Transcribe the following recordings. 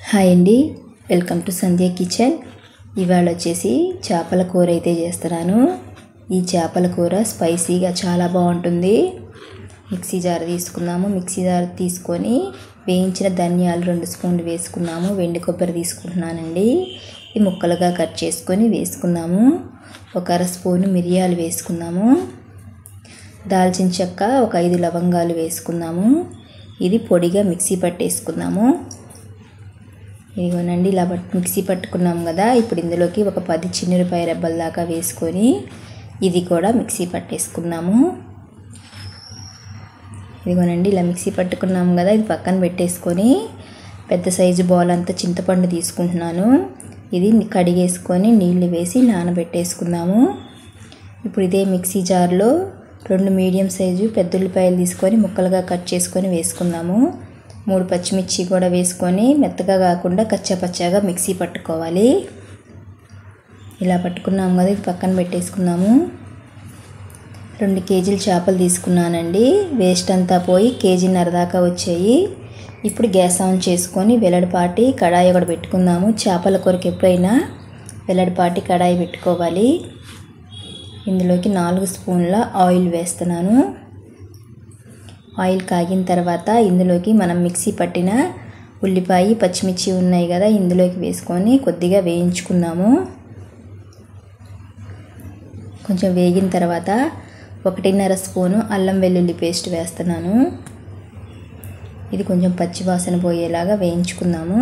Hi అండి, welcome to Sandhya kitchen. ఇవాళ వచ్చేసి చేపల కూర అయితే చేస్తున్నాను. ఈ చేపల కూర స్పైసీగా చాలా బాగుంటుంది. మిక్సీ జార్ తీసుకున్నాము. మిక్సీ జార్ తీసుకొని వేయించిన ధనియాలు 2 స్పూన్లు వేసుకున్నాము. వెండి కొబ్బరి తీసుకుంటున్నానండి. ఈ ముక్కలుగా కట్ చేసుకొని వేసుకున్నాము. 1/2 స్పూను మిరియాలు వేసుకున్నాము. దాల్చిన చెక్క 5 లవంగాలు వేసుకున్నాము. ఇది పొడిగా మిక్సీ పట్టేసుకున్నాము. ఇదిగోనండి, ఇలా మిక్సీ పట్టుకున్నాం కదా. ఇప్పుడు ఇందులోకి 10 చిన్నులపాయ రెబ్బల దాకా వేసుకొని ఇది కూడా మిక్సీ పట్టేసుకున్నాము. ఇదిగోనండి, ఇలా మిక్సీ పట్టుకున్నాం కదా. ఇది పక్కన పెట్టేసుకొని పెద్ద సైజు బౌల్ అంతా చింతపండు తీసుకుంటున్నాను. ఇది కడిగేసుకొని నీళ్లు వేసి నానబెట్టేసుకున్నాము. ఇప్పుడు ఇదే మిక్సీ జార్లో 2 మీడియం సైజు పెద్ద ఉల్లిపాయలు తీసుకొని ముక్కలుగా కట్ చేసుకొని వేసుకున్నాము. 3 పచ్చిమిర్చి కూడా వేసుకొని మెత్తగా కాకుండా కచ్చాపచ్చాగా మిక్సీ పట్టుకోవాలి. ఇలా పట్టుకున్నాము కదా, ఇది పక్కన పెట్టేసుకున్నాము. 2 కేజీల చేపలు తీసుకున్నానండి. వేస్ట్ అంతా పోయి 1.5 కేజీ దాకా వచ్చాయి. ఇప్పుడు గ్యాస్ ఆన్ చేసుకొని వెల్లడిపాటి కడాయి ఒకటి పెట్టుకుందాము. చేపల కూరకి ఎప్పుడైనా వెల్లడిపాటి కడాయి పెట్టుకోవాలి. ఇందులోకి 4 స్పూన్ల ఆయిల్ వేస్తున్నాను. ఆయిల్ కాగిన తర్వాత ఇందులోకి మనం మిక్సీ పట్టిన ఉల్లిపాయ పచ్చిమిర్చి ఉన్నాయి కదా, ఇందులోకి వేసుకొని కొద్దిగా వేయించుకుందాము. కొంచెం వేగిన తర్వాత 1.5 స్పూను అల్లం వెల్లుల్లి పేస్ట్ వేస్తున్నాను. ఇది కొంచెం పచ్చి వాసన పోయేలాగా వేయించుకుందాము.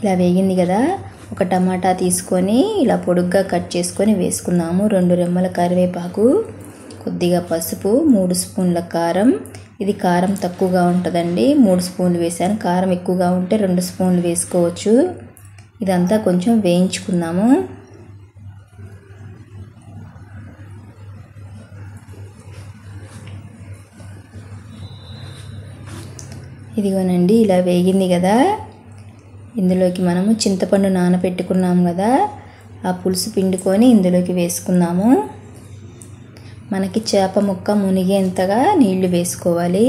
ఇలా వేగింది కదా. 1 టమాటా తీసుకొని ఇలా పొడుగ్గా కట్ చేసుకొని వేసుకున్నాము. 2 రెమ్మల కరివేపాకు, కొద్దిగా పసుపు, 3 స్పూన్ల కారం. ఇది కారం తక్కువగా ఉంటుందండి, 3 స్పూన్లు వేసాను. కారం ఎక్కువగా ఉంటే 2 స్పూన్లు వేసుకోవచ్చు. ఇదంతా కొంచెం వేయించుకుందాము. ఇదిగోనండి, ఇలా వేగింది కదా. ఇందులోకి మనము చింతపండు నానబెట్టుకున్నాం కదా, ఆ పులుసు పిండుకొని ఇందులోకి వేసుకుందాము. మనకి చేప ముక్క మునిగేంతగా నీళ్లు వేసుకోవాలి.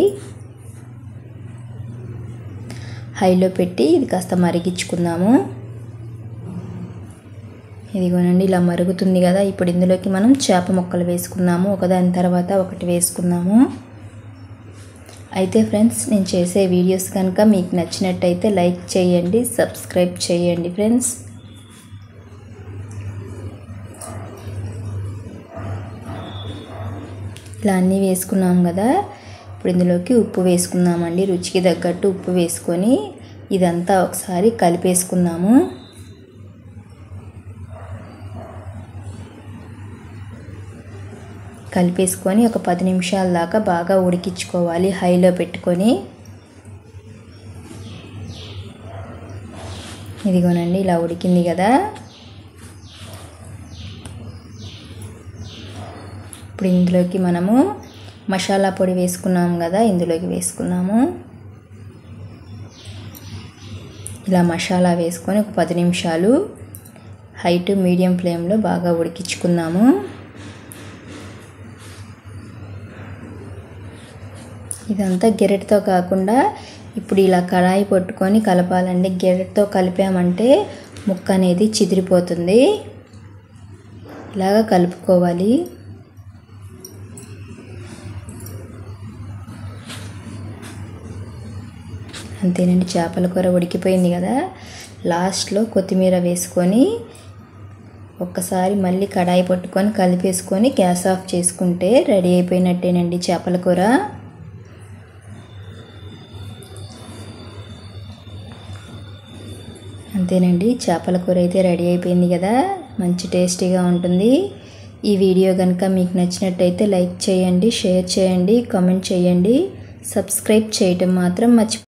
హైలో పెట్టి ఇది కాస్త మరిగించుకుందాము. ఇదిగోనండి, ఇలా మరుగుతుంది కదా. ఇప్పుడు ఇందులోకి మనం చేప ముక్కలు వేసుకుందాము. ఒకదాని తర్వాత ఒకటి వేసుకుందాము. అయితే ఫ్రెండ్స్, నేను చేసే వీడియోస్ కనుక మీకు నచ్చినట్టయితే లైక్ చేయండి, సబ్స్క్రైబ్ చేయండి ఫ్రెండ్స్. ఇలా అన్నీ వేసుకున్నాం కదా. ఇప్పుడు ఇందులోకి ఉప్పు వేసుకుందామండి. రుచికి తగ్గట్టు ఉప్పు వేసుకొని ఇదంతా ఒకసారి కలిపేసుకుందాము. కలిపేసుకొని ఒక 10 నిమిషాల దాకా బాగా ఉడికించుకోవాలి హైలో పెట్టుకొని. ఇదిగోనండి, ఇలా ఉడికింది కదా. ఇప్పుడు ఇందులోకి మనము మసాలా పొడి వేసుకున్నాము కదా, ఇందులోకి వేసుకున్నాము. ఇలా మసాలా వేసుకొని ఒక 10 నిమిషాలు హై టు మీడియం ఫ్లేమ్లో బాగా ఉడికించుకుందాము. ఇదంతా గెరెట్తో కాకుండా ఇప్పుడు ఇలా కడాయి పట్టుకొని కలపాలండి. గెరెట్తో కలిపామంటే ముక్క అనేది చిదిరిపోతుంది. ఇలాగ కలుపుకోవాలి. అంతేనండి, చేపల కూర ఉడికిపోయింది కదా. లాస్ట్లో కొత్తిమీర వేసుకొని ఒక్కసారి మళ్ళీ కడాయి పట్టుకొని కలిపేసుకొని గ్యాస్ ఆఫ్ చేసుకుంటే రెడీ అయిపోయినట్టేనండి చేపల కూర. అంతేనండి, చేపల కూర అయితే రెడీ అయిపోయింది కదా. మంచి టేస్టీగా ఉంటుంది. ఈ వీడియో కనుక మీకు నచ్చినట్టయితే లైక్ చేయండి, షేర్ చేయండి, కామెంట్ చేయండి, సబ్స్క్రైబ్ చేయటం మాత్రం మర్చిపోకండి.